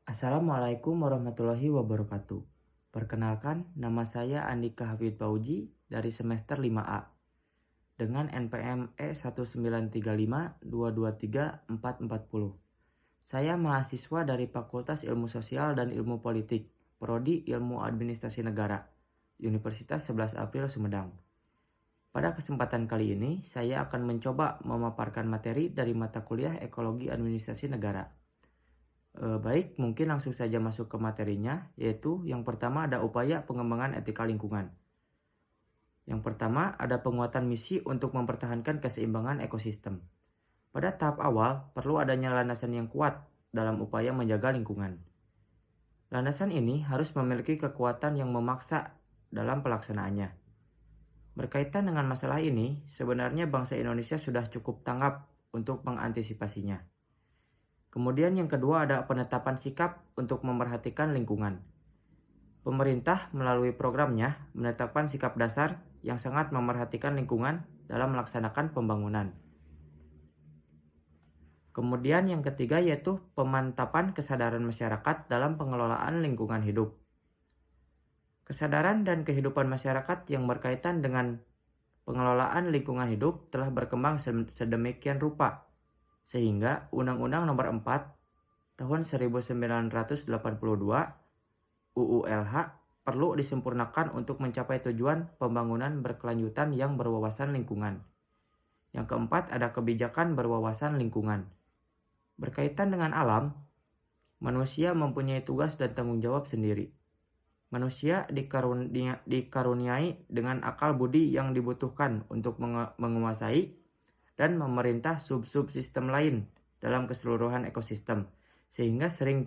Assalamualaikum warahmatullahi wabarakatuh. Perkenalkan, nama saya Andika Hafid Fauji dari semester 5A dengan NPM E19352234440. Saya mahasiswa dari Fakultas Ilmu Sosial dan Ilmu Politik, Prodi Ilmu Administrasi Negara, Universitas 11 April Sumedang. Pada kesempatan kali ini, saya akan mencoba memaparkan materi dari mata kuliah Ekologi Administrasi Negara. Baik, mungkin langsung saja masuk ke materinya, yaitu yang pertama ada upaya pengembangan etika lingkungan. Yang pertama ada penguatan misi untuk mempertahankan keseimbangan ekosistem. Pada tahap awal, perlu adanya landasan yang kuat dalam upaya menjaga lingkungan. Landasan ini harus memiliki kekuatan yang memaksa dalam pelaksanaannya. Berkaitan dengan masalah ini, sebenarnya bangsa Indonesia sudah cukup tanggap untuk mengantisipasinya. Kemudian yang kedua ada penetapan sikap untuk memperhatikan lingkungan. Pemerintah melalui programnya menetapkan sikap dasar yang sangat memperhatikan lingkungan dalam melaksanakan pembangunan. Kemudian yang ketiga yaitu pemantapan kesadaran masyarakat dalam pengelolaan lingkungan hidup. Kesadaran dan kehidupan masyarakat yang berkaitan dengan pengelolaan lingkungan hidup telah berkembang sedemikian rupa sehingga Undang-Undang Nomor 4 Tahun 1982 UU-LH perlu disempurnakan untuk mencapai tujuan pembangunan berkelanjutan yang berwawasan lingkungan. Yang keempat ada kebijakan berwawasan lingkungan. Berkaitan dengan alam, manusia mempunyai tugas dan tanggung jawab sendiri. Manusia dikaruniai dengan akal budi yang dibutuhkan untuk menguasai dan memerintah sub-subsistem lain dalam keseluruhan ekosistem, sehingga sering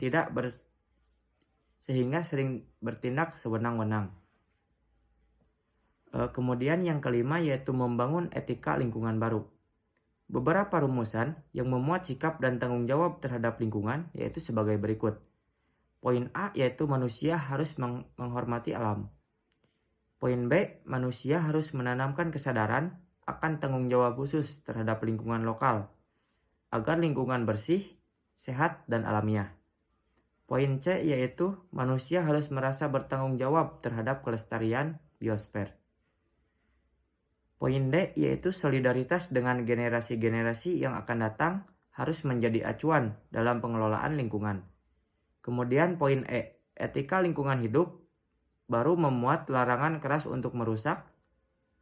bertindak sewenang-wenang. Kemudian yang kelima yaitu membangun etika lingkungan baru. Beberapa rumusan yang memuat sikap dan tanggung jawab terhadap lingkungan yaitu sebagai berikut. Poin A yaitu manusia harus menghormati alam. Poin B, manusia harus menanamkan kesadaran akan tanggung jawab khusus terhadap lingkungan lokal, agar lingkungan bersih, sehat, dan alamiah. Poin C yaitu manusia harus merasa bertanggung jawab terhadap kelestarian biosfer. Poin D yaitu solidaritas dengan generasi-generasi yang akan datang harus menjadi acuan dalam pengelolaan lingkungan. Kemudian poin E, etika lingkungan hidup baru memuat larangan keras untuk merusak,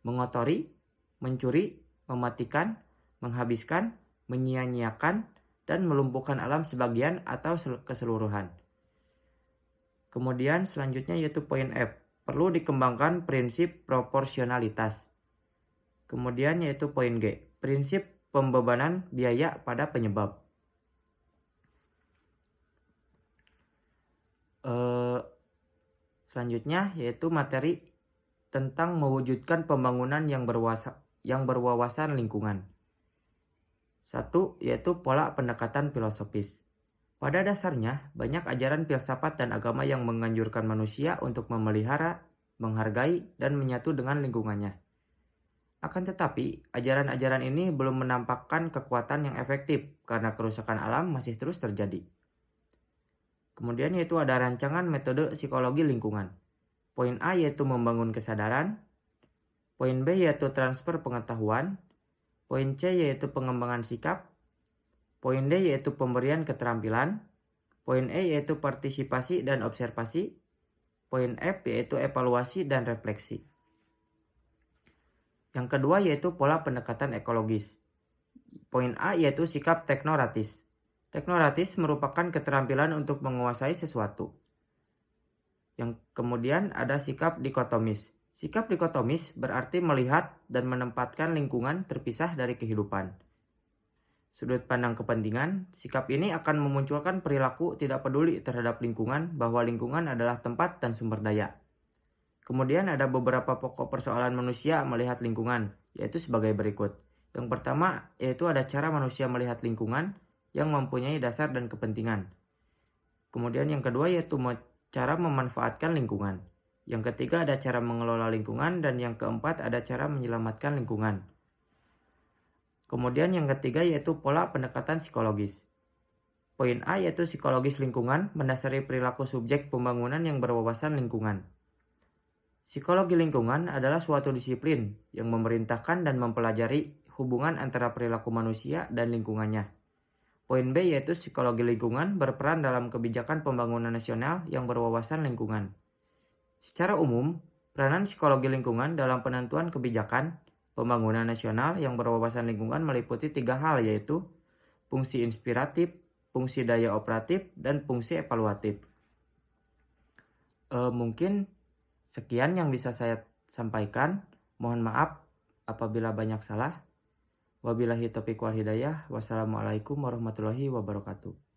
mengotori, mencuri, mematikan, menghabiskan, menyia-nyiakan, dan melumpuhkan alam sebagian atau keseluruhan. Kemudian selanjutnya yaitu poin F, perlu dikembangkan prinsip proporsionalitas. Kemudian yaitu poin G, prinsip pembebanan biaya pada penyebab. Selanjutnya yaitu materi tentang mewujudkan pembangunan yang berwawasan lingkungan. 1. Yaitu pola pendekatan filosofis. Pada dasarnya, banyak ajaran filsafat dan agama yang menganjurkan manusia untuk memelihara, menghargai, dan menyatu dengan lingkungannya. Akan tetapi, ajaran-ajaran ini belum menampakkan kekuatan yang efektif karena kerusakan alam masih terus terjadi. Kemudian yaitu ada rancangan metode psikologi lingkungan. Poin A yaitu membangun kesadaran. Poin B yaitu transfer pengetahuan. Poin C yaitu pengembangan sikap. Poin D yaitu pemberian keterampilan. Poin E yaitu partisipasi dan observasi. Poin F yaitu evaluasi dan refleksi. Yang kedua yaitu pola pendekatan ekologis. Poin A yaitu sikap teknoratis. Teknoratis merupakan keterampilan untuk menguasai sesuatu. Yang kemudian ada sikap dikotomis. Sikap dikotomis berarti melihat dan menempatkan lingkungan terpisah dari kehidupan. Sudut pandang kepentingan, sikap ini akan memunculkan perilaku tidak peduli terhadap lingkungan bahwa lingkungan adalah tempat dan sumber daya. Kemudian ada beberapa pokok persoalan manusia melihat lingkungan, yaitu sebagai berikut. Yang pertama yaitu ada cara manusia melihat lingkungan yang mempunyai dasar dan kepentingan. Kemudian yang kedua yaitu cara memanfaatkan lingkungan. Yang ketiga ada cara mengelola lingkungan dan yang keempat ada cara menyelamatkan lingkungan. Kemudian yang ketiga yaitu pola pendekatan psikologis. Poin A yaitu psikologis lingkungan mendasari perilaku subjek pembangunan yang berwawasan lingkungan. Psikologi lingkungan adalah suatu disiplin yang memerintahkan dan mempelajari hubungan antara perilaku manusia dan lingkungannya. Poin B yaitu psikologi lingkungan berperan dalam kebijakan pembangunan nasional yang berwawasan lingkungan. Secara umum, peranan psikologi lingkungan dalam penentuan kebijakan pembangunan nasional yang berwawasan lingkungan meliputi 3 hal yaitu fungsi inspiratif, fungsi daya operatif, dan fungsi evaluatif. Mungkin sekian yang bisa saya sampaikan. Mohon maaf apabila banyak salah. Wabillahi taufiq wal hidayah. Wassalamualaikum warahmatullahi wabarakatuh.